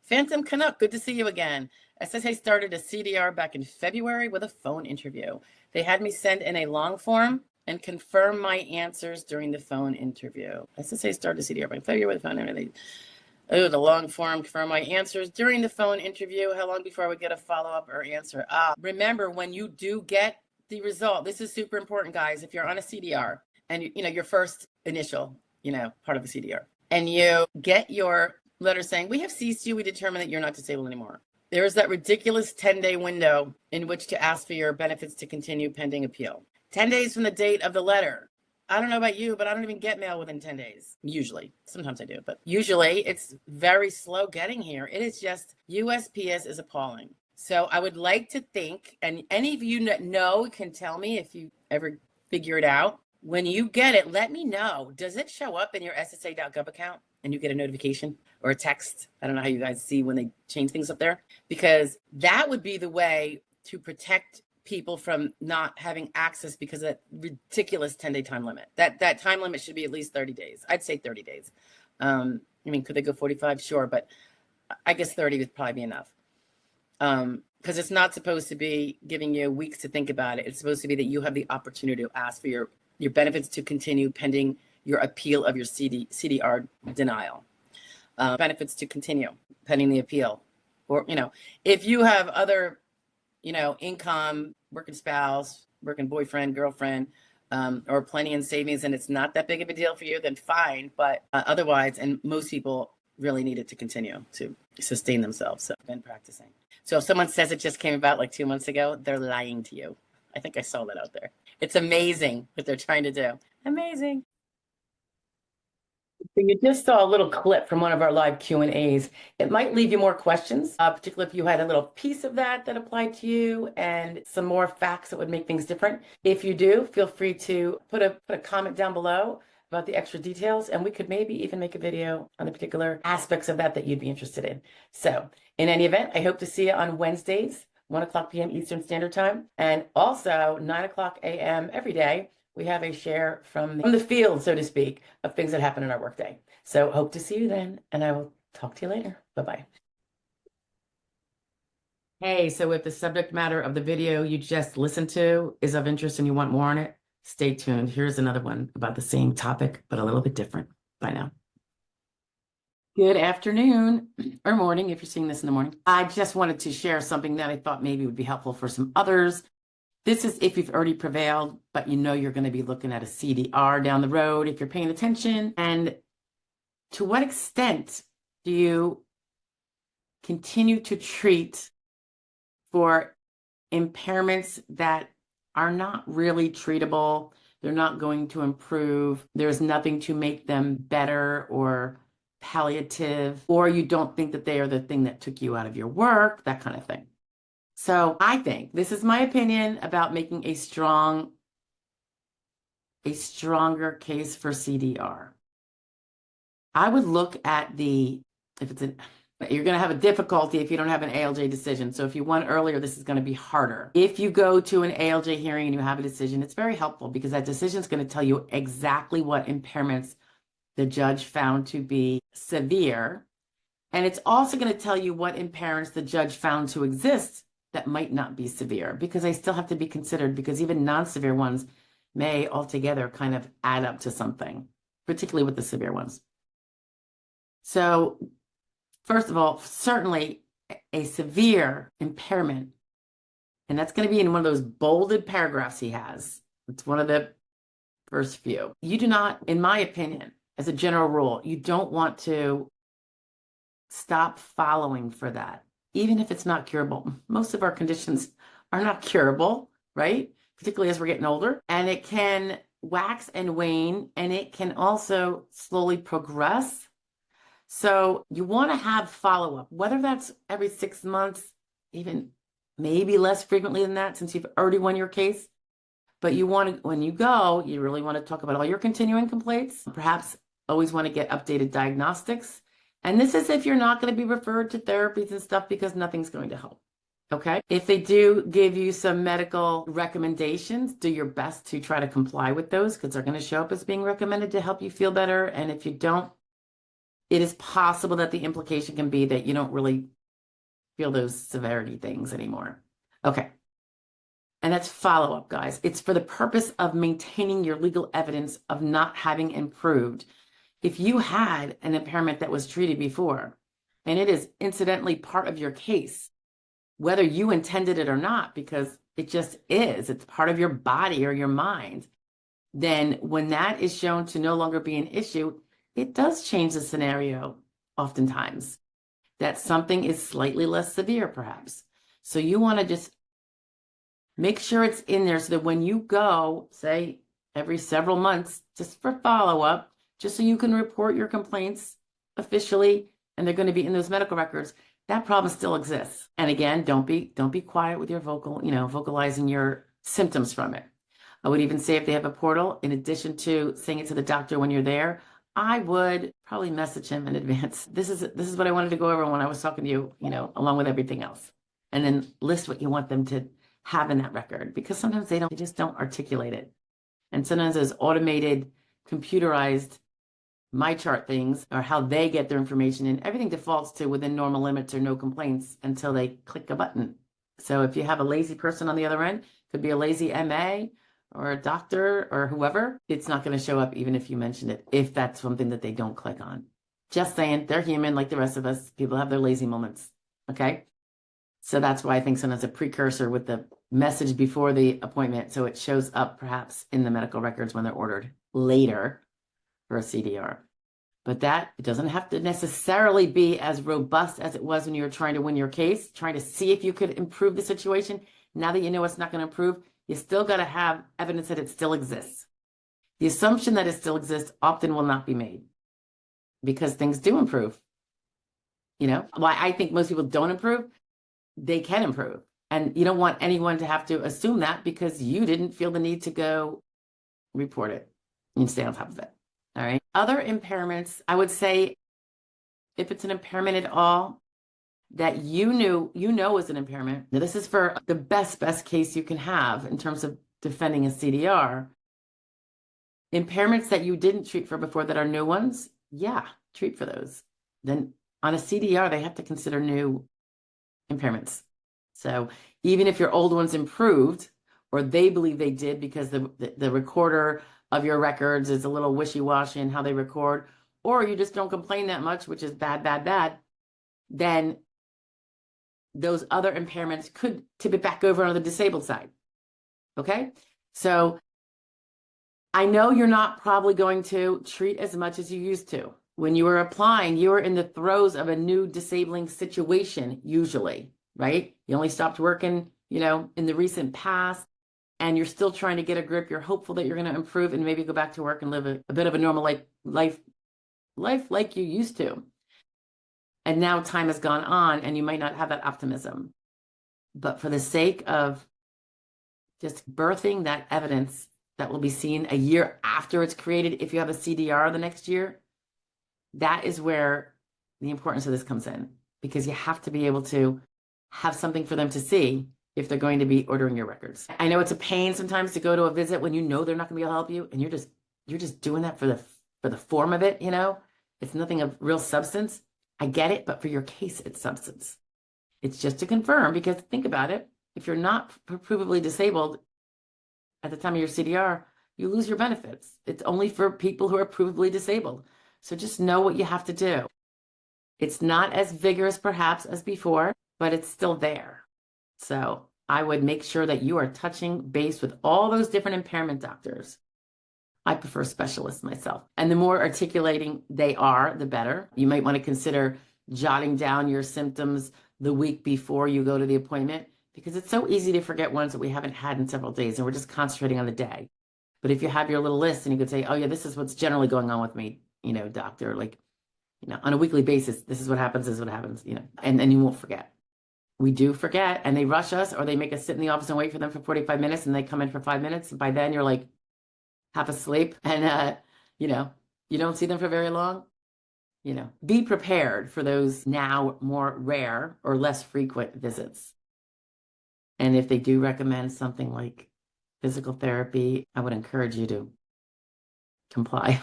Phantom Canuck, good to see you again. SSA started a CDR back in February with a phone interview. They had me send in a long form and confirm my answers during the phone interview. SSA started a CDR back in February with a phone interview. Oh, the long form, confirm my answers during the phone interview. How long before I would get a follow-up or answer? Remember, when you do get the result, this is super important, guys. If you're on a CDR and your first initial, part of a CDR, and you get your letter saying, we have ceased you, we determine that you're not disabled anymore. There is that ridiculous 10-day window in which to ask for your benefits to continue pending appeal. 10 days from the date of the letter. I don't know about you, but I don't even get mail within 10 days. Usually. Sometimes I do, but usually it's very slow getting here. It is just, USPS is appalling. So I would like to think, and any of you that know can tell me if you ever figure it out. When you get it, let me know. Does it show up in your SSA.gov account and you get a notification or a text? I don't know how you guys see when they change things up there, because that would be the way to protect people from not having access because of that ridiculous 10-day time limit. That time limit should be at least 30 days. I'd say 30 days. Could they go 45? Sure, but I guess 30 would probably be enough. Because it's not supposed to be giving you weeks to think about it. It's supposed to be that you have the opportunity to ask for your benefits to continue pending your appeal of your CDR denial. Benefits to continue pending the appeal. Or, if you have other, income, working spouse, working boyfriend, girlfriend, or plenty in savings, and it's not that big of a deal for you, then fine. But otherwise, and most people really need it to continue to sustain themselves. So I've been practicing. So if someone says it just came about like 2 months ago, they're lying to you. I think I saw that out there. It's amazing what they're trying to do. Amazing. So you just saw a little clip from one of our live Q&As. It might leave you more questions, particularly if you had a little piece of that applied to you and some more facts that would make things different. If you do, feel free to put a comment down below about the extra details, and we could maybe even make a video on the particular aspects of that you'd be interested in. So in any event, I hope to see you on Wednesdays, 1:00 p.m. Eastern Standard Time, and also 9:00 a.m. every day. We have a share from the field, so to speak, of things that happen in our workday. So hope to see you then, and I will talk to you later. Bye-bye. Hey, so if the subject matter of the video you just listened to is of interest and you want more on it, stay tuned. Here's another one about the same topic, but a little bit different. Bye now. Good afternoon or morning if you're seeing this in the morning. I just wanted to share something that I thought maybe would be helpful for some others. This is if you've already prevailed, but you're going to be looking at a CDR down the road if you're paying attention. And to what extent do you continue to treat for impairments that are not really treatable? They're not going to improve. There's nothing to make them better or palliative, or you don't think that they are the thing that took you out of your work, that kind of thing. So I think this is my opinion about making a stronger case for CDR. I would look at you're going to have a difficulty if you don't have an ALJ decision. So if you won earlier, this is going to be harder. If you go to an ALJ hearing and you have a decision, it's very helpful because that decision is going to tell you exactly what impairments the judge found to be severe. And it's also going to tell you what impairments the judge found to exist that might not be severe, because they still have to be considered, because even non-severe ones may altogether kind of add up to something, particularly with the severe ones. So first of all, certainly a severe impairment, and that's going to be in one of those bolded paragraphs he has. It's one of the first few. You do not, in my opinion, as a general rule, you don't want to stop following for that, even if it's not curable. Most of our conditions are not curable, right? Particularly as we're getting older. And it can wax and wane, and it can also slowly progress. So you want to have follow-up, whether that's every 6 months, even maybe less frequently than that, since you've already won your case. But you want to, when you go, you really want to talk about all your continuing complaints. Perhaps always want to get updated diagnostics. And this is if you're not going to be referred to therapies and stuff, because nothing's going to help. Okay. If they do give you some medical recommendations, do your best to try to comply with those, because they're going to show up as being recommended to help you feel better. And if you don't it is possible that the implication can be that you don't really feel those severity things anymore. Okay. And that's follow-up, guys. It's for the purpose of maintaining your legal evidence of not having improved. If you had an impairment that was treated before, and it is incidentally part of your case, whether you intended it or not, because it just is, it's part of your body or your mind, then when that is shown to no longer be an issue, it does change the scenario oftentimes, that something is slightly less severe, perhaps. So you want to just make sure it's in there so that when you go, say, every several months, just for follow-up, just so you can report your complaints officially, and they're going to be in those medical records, that problem still exists. And again, don't be quiet with your vocalizing your symptoms from it. I would even say if they have a portal, in addition to saying it to the doctor when you're there, I would probably message him in advance. This is what I wanted to go over when I was talking to you, along with everything else. And then list what you want them to have in that record, because sometimes they just don't articulate it. And sometimes those automated, computerized my chart things are how they get their information, and everything defaults to within normal limits or no complaints until they click a button. So if you have a lazy person on the other end, could be a lazy MA or a doctor or whoever, it's not going to show up even if you mention it, if that's something that they don't click on. Just saying, they're human like the rest of us. People have their lazy moments. Okay. So that's why I think sometimes a precursor with the message before the appointment, so it shows up perhaps in the medical records when they're ordered later for a CDR. But it doesn't have to necessarily be as robust as it was when you were trying to win your case, trying to see if you could improve the situation. Now that you know it's not going to improve, you still got to have evidence that it still exists. The assumption that it still exists often will not be made because things do improve. Why I think most people don't improve, they can improve. And you don't want anyone to have to assume that because you didn't feel the need to go report it. You stay on top of it. All right. Other impairments, I would say, if it's an impairment at all that you know is an impairment. Now, this is for the best case you can have in terms of defending a CDR. Impairments that you didn't treat for before that are new ones, yeah, treat for those. Then on a CDR, they have to consider new impairments. So even if your old ones improved, or they believe they did because the recorder of your records is a little wishy-washy in how they record, or you just don't complain that much, which is bad, then those other impairments could tip it back over on the disabled side. Okay? So I know you're not probably going to treat as much as you used to. When you were applying, you were in the throes of a new disabling situation, usually, right? You only stopped working, in the recent past, and you're still trying to get a grip. You're hopeful that you're going to improve and maybe go back to work and live a bit of a normal life like you used to. And now time has gone on and you might not have that optimism. But for the sake of just birthing that evidence that will be seen a year after it's created, if you have a CDR the next year, that is where the importance of this comes in, because you have to be able to have something for them to see if they're going to be ordering your records. I know it's a pain sometimes to go to a visit when you know they're not going to be able to help you, and you're just doing that for the form of it, It's nothing of real substance. I get it, but for your case, it's substance. It's just to confirm, because think about it. If you're not provably disabled at the time of your CDR, you lose your benefits. It's only for people who are provably disabled. So just know what you have to do. It's not as vigorous perhaps as before, but it's still there. So I would make sure that you are touching base with all those different impairment doctors. I prefer specialists myself. And the more articulating they are, the better. You might want to consider jotting down your symptoms the week before you go to the appointment, because it's so easy to forget ones that we haven't had in several days and we're just concentrating on the day. But if you have your little list and you could say, oh yeah, this is what's generally going on with me, doctor, on a weekly basis, this is what happens, and then you won't forget. We do forget, and they rush us, or they make us sit in the office and wait for them for 45 minutes, and they come in for 5 minutes. And by then you're like half asleep, and, you don't see them for very long. Be prepared for those now more rare or less frequent visits. And if they do recommend something like physical therapy, I would encourage you to comply.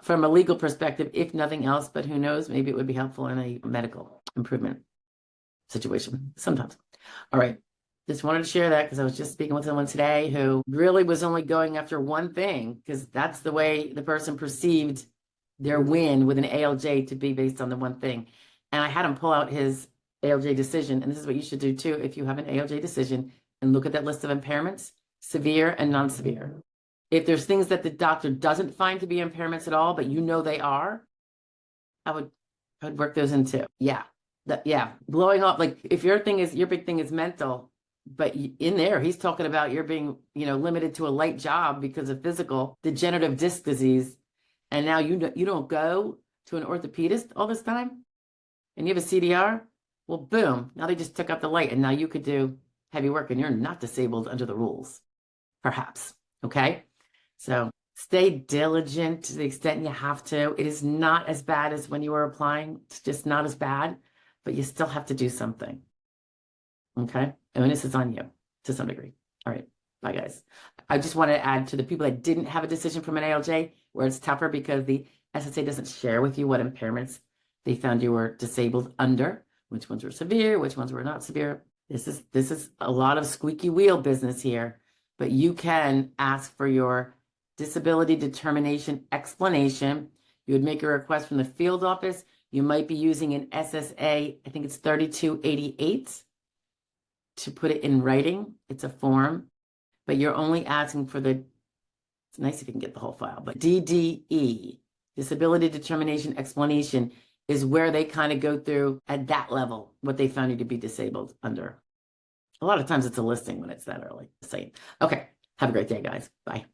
from a legal perspective, if nothing else, but who knows, maybe it would be helpful in a medical improvement situation sometimes. All right. Just wanted to share that because I was just speaking with someone today who really was only going after one thing because that's the way the person perceived their win with an ALJ to be based on the one thing. And I had him pull out his ALJ decision. And this is what you should do too if you have an ALJ decision, and look at that list of impairments, severe and non-severe. If there's things that the doctor doesn't find to be impairments at all, but you know they are, I would work those in too. Yeah. Blowing up, like if your big thing is mental, but in there, he's talking about you're being, limited to a light job because of physical degenerative disc disease. And now you don't go to an orthopedist all this time and you have a CDR. Well, boom. Now they just took out the light and now you could do heavy work and you're not disabled under the rules, perhaps. Okay. So stay diligent to the extent you have to. It is not as bad as when you were applying. It's just not as bad, but you still have to do something. Okay. And this is on you to some degree. All right. Bye, guys. I just want to add to the people that didn't have a decision from an ALJ where it's tougher because the SSA doesn't share with you what impairments they found you were disabled under, which ones were severe, which ones were not severe. This is a lot of squeaky wheel business here, but you can ask for your disability determination explanation. You would make a request from the field office. You might be using an SSA, I think it's 3288, to put it in writing. It's a form, but you're only asking for it's nice if you can get the whole file, but DDE, disability determination explanation, is where they kind of go through at that level what they found you to be disabled under. A lot of times it's a listing when it's that early. Same. Okay. Have a great day, guys. Bye.